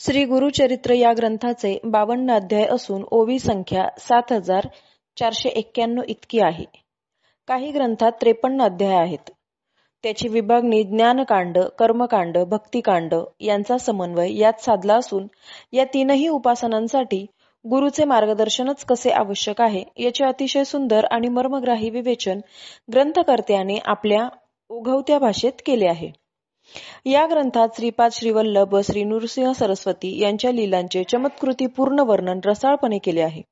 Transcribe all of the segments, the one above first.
श्री गुरुचरित्र या ग्रंथाचे 52 अध्याय असून ओवी संख्या 7491 इतकी आहे. काही ग्रंथात 53 अध्याय आहेत. त्याची विभागणी ज्ञानकांड, कर्मकांड, भक्तिकांड यांचा समन्वय यात साधला असून या तीनही उपासनांसाठी गुरुचे मार्गदर्शनच कसे आवश्यक आहे याचे अतिशय सुंदर आणि मर्मग्राही विवेचन ग्रंथकर्त्याने आपल्या ओघवत्या भाषेत केले आहे. या ग्रंथात श्रीपाद श्रीवल्लभ व श्री नृसिंह सरस्वती यांच्या लीलांचे चमत्कृती पूर्ण वर्णन रसाळपणे केले आहे.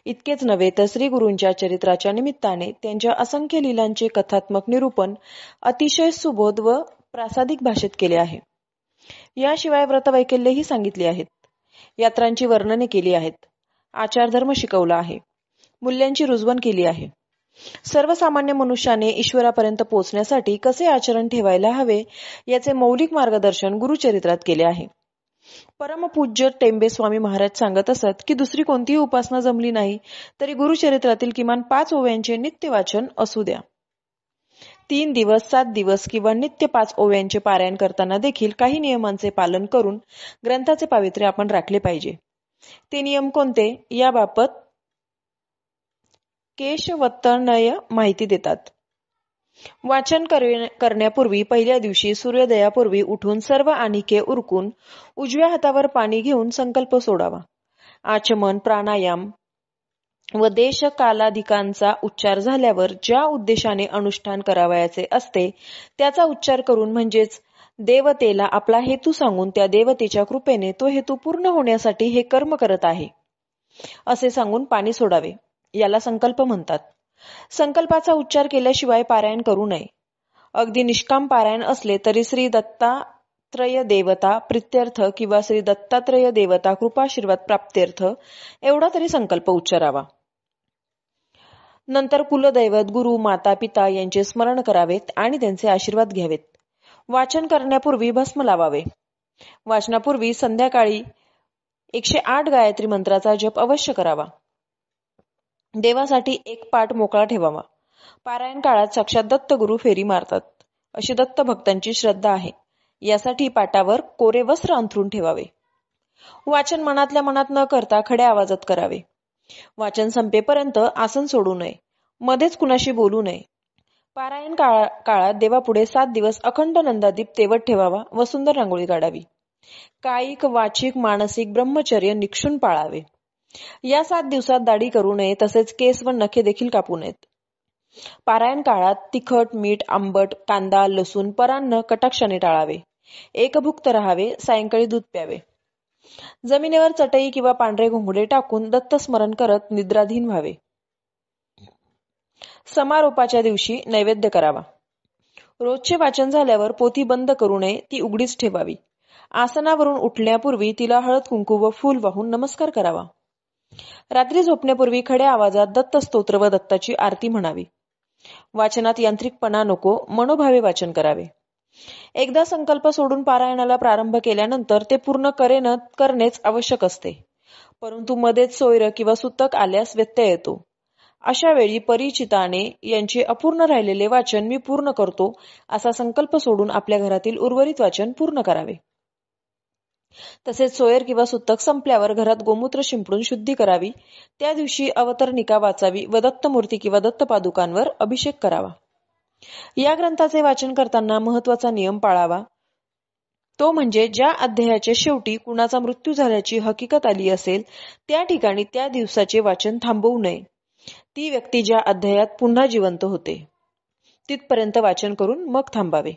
इतकेच नव्हे तर श्री गुरूंच्या चरित्राच्या निमित्ताने त्यांच्या असंख्य लीलांचे कथात्मक निरूपण अतिशय सुबोध व प्रासादिक भाषेत केले आहे. याशिवाय व्रतवैकल्यही सांगितले आहेत. यात्रांची वर्णने केली आहेत. आचारधर्म शिकवला आहे. मूल्यांची रुजवण केली आहे. सर्वसामान्य मनुष्याने ईश्वरापर्यंत पोहोचण्यासाठी कसे आचरण ठेवायला हवे याचे मौलिक मार्गदर्शन गुरुचरित्रात केले आहे. परमपूज्य टेंबे स्वामी महाराज सांगत असत की दुसरी कोणतीही उपासना जमली नाही तरी गुरुचरित्रातील किमान 5 ओव्यांचे नित्य वाचन असू द्या. 3 दिवस, 7 दिवस किंवा नित्य 5 ओव्यांचे पारायण करताना देखील काही नियमांचे पालन करून ग्रंथाचे पावित्र्य आपण राखले पाहिजे. ते नियम कोणते याबाबत केशवत्तनय माहिती देतात. वाचन करण्यापूर्वी पहिल्या दिवशी सूर्योदयापूर्वी उठून सर्व आनिके उरकून उजव्या हातावर पाणी घेऊन संकल्प सोडावा. आचमन, प्राणायाम व देश कालाधिकांचा उच्चार झाल्यावर ज्या उद्देशाने अनुष्ठान करावयाचे असते त्याचा उच्चार करून म्हणजेच देवतेला आपला हेतू सांगून त्या देवतेच्या कृपेने तो हेतू पूर्ण होण्यासाठी हे कर्म करत आहे असे सांगून पाणी सोडावे. याला संकल्प म्हणतात. संकल्पाचा उच्चार केल्याशिवाय पारायण करू नये. अगदी निष्काम पारायण असले तरी श्री दत्तात्रय देवता प्रित्यर्थ किंवा श्री दत्तात्रय देवता कृपाशीर्वाद प्राप्त्यर्थ एवढा तरी संकल्प उच्चारावा. नंतर कुलदैवत, गुरु, माता, पिता यांचे स्मरण करावेत आणि त्यांचे आशीर्वाद घ्यावेत. वाचन करण्यापूर्वी भस्म लावावे. वाचनापूर्वी संध्याकाळी 108 गायत्री मंत्राचा जप अवश्य करावा. देवासाठी एक पाट मोकळा ठेवावा. पारायण काळात साक्षात दत्त गुरु फेरी मारतात अशी दत्त भक्तांची श्रद्धा आहे. यासाठी पाटावर कोरे वस्त्र अंथरून ठेवावे. वाचन मनातल्या मनात न करता खड्या आवाजात करावे. वाचन संपेपर्यंत आसन सोडू नये. मध्येच कुणाशी बोलू नये. पारायण काळात देवापुढे 7 दिवस अखंड नंदादीप तेवत ठेवावा व सुंदर रांगोळी काढावी. कायिक, वाचिक, मानसिक ब्रह्मचर्य निक्षून पाळावे. या 7 दिवसात दाढी करू नये तसेच केस व नखे देखील कापू नयेत. पारायण काळात तिखट, मीठ, आंबट, कांदा, लसूण, परान्न कटाक्षाने टाळावे. एकभुक्त राहावे. सायंकाळी दूध प्यावे. जमिनीवर चटई किंवा पांढरे घोंगडे टाकून दत्तस्मरण करत निद्राधीन व्हावे. समारोपाच्या दिवशी नैवेद्य करावा. रोजचे वाचन झाल्यावर पोथी बंद करू नये. ती उघडीच ठेवावी. आसनावरून उठण्यापूर्वी तिला हळद कुंकू व फूल वाहून नमस्कार करावा. रात्री झोपण्यापूर्वी खड्या आवाजात दत्तस्तोत्र व दत्ताची आरती म्हणावी. वाचनात यांत्रिकपणा नको. मनोभावे वाचन करावे. एकदा संकल्प सोडून पारायणाला प्रारंभ केल्यानंतर ते पूर्ण करणेच आवश्यक असते. परंतु मध्येच सोयर किंवा सुतक आल्यास व्यत्यय येतो. अशा वेळी परिचिताने यांचे अपूर्ण राहिलेले वाचन मी पूर्ण करतो असा संकल्प सोडून आपल्या घरातील उर्वरित वाचन पूर्ण करावे. तसेच सोयर किंवा सुतक संपल्यावर घरात गोमूत्र शिंपडून शुद्धी करावी. त्या दिवशी अवतरणिका वाचावी व दत्तमूर्ती किंवा दत्तपादुकांवर अभिषेक करावा. या ग्रंथाचे वाचन करताना महत्वाचा नियम पाळावा. तो म्हणजे ज्या अध्यायाच्या शेवटी कुणाचा मृत्यू झाल्याची हकीकत आली असेल त्या ठिकाणी त्या दिवसाचे वाचन थांबवू नये. ती व्यक्ती ज्या अध्यायात पुन्हा जिवंत होते तिथपर्यंत वाचन करून मग थांबावे.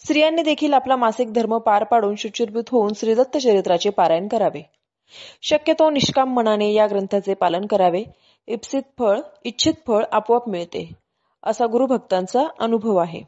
स्त्रियांनी देखील आपला मासिक धर्म पार पाडून शुचिर्भूत होऊन श्रीदत्त चरित्राचे पारायण करावे. शक्यतो निष्काम मनाने या ग्रंथाचे पालन करावे. इच्छित फळ आपोआप मिळते असा गुरुभक्तांचा अनुभव आहे.